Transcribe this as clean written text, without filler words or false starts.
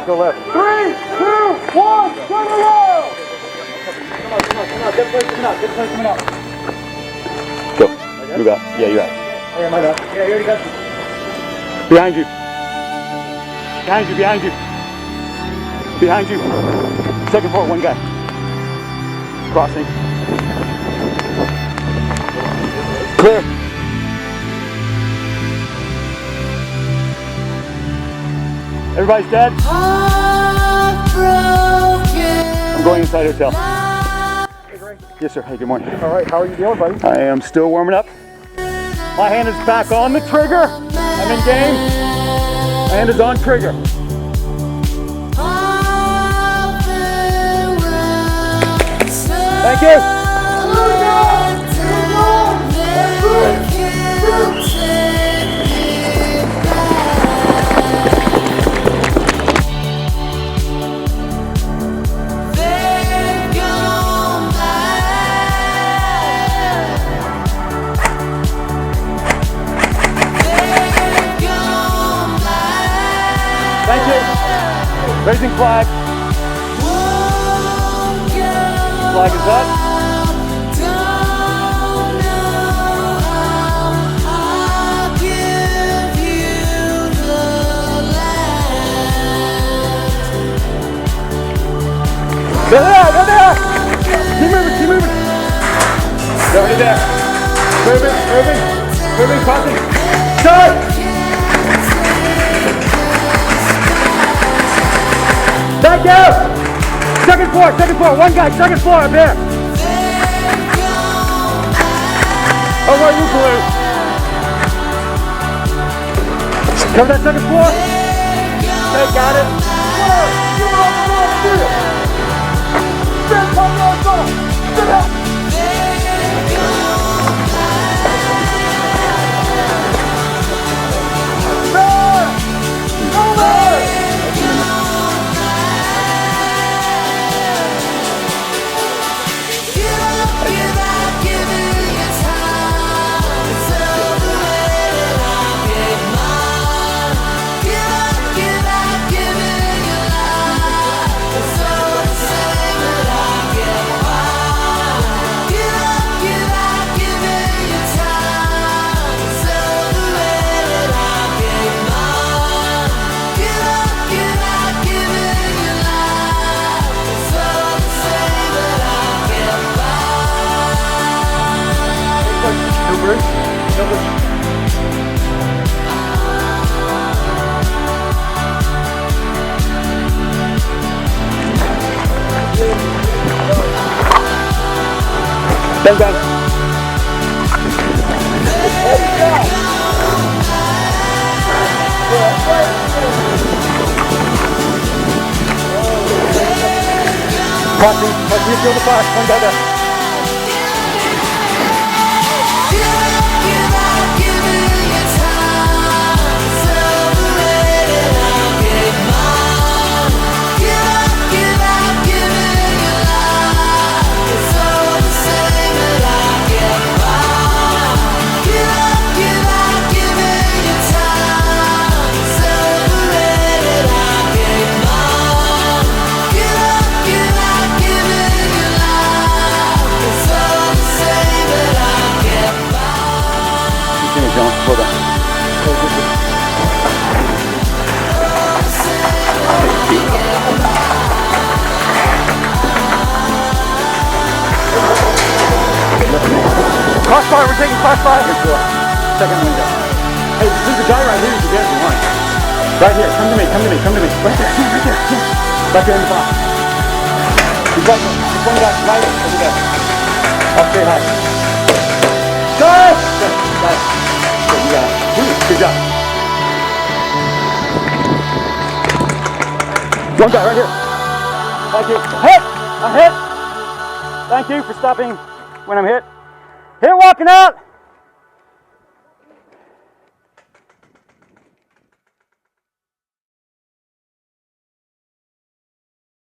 Go left. 3, 2, 1, turn around! Come on, good place coming out. Go. You got. Yeah, you got. Oh, yeah, my bad. Yeah, you already got you. Behind you. Behind you. Second floor, one guy. Crossing. Clear. Everybody's dead. I'm going inside hotel. Yes, sir. Hey, good morning. All right, how are you doing, buddy? I am still warming up. My hand is back on the trigger. I'm in game. My hand is on trigger. Thank you. Thank you. Raising flag. Flag is up. Go there, go there. Keep moving. Go right there. Moving, crossing. Start. Thank you! Second floor, one guy, second floor up here. Oh, where are you, blue? Cover that second floor. Okay, got it. Bang, bang. Crossing, you feel the flash, one guy there. Hold on. Crossfire, we're taking crossfire. Second window. Hey, there's a guy right here you can get if you want. Right here, come to me. Right there. Back there in the box. He's right there. There's one guy right over there. I'll stay high. Go! Got it. You got it. Good job. One guy right here. Thank you. Hit! I'm hit! Thank you for stopping when I'm hit. Hit walking out!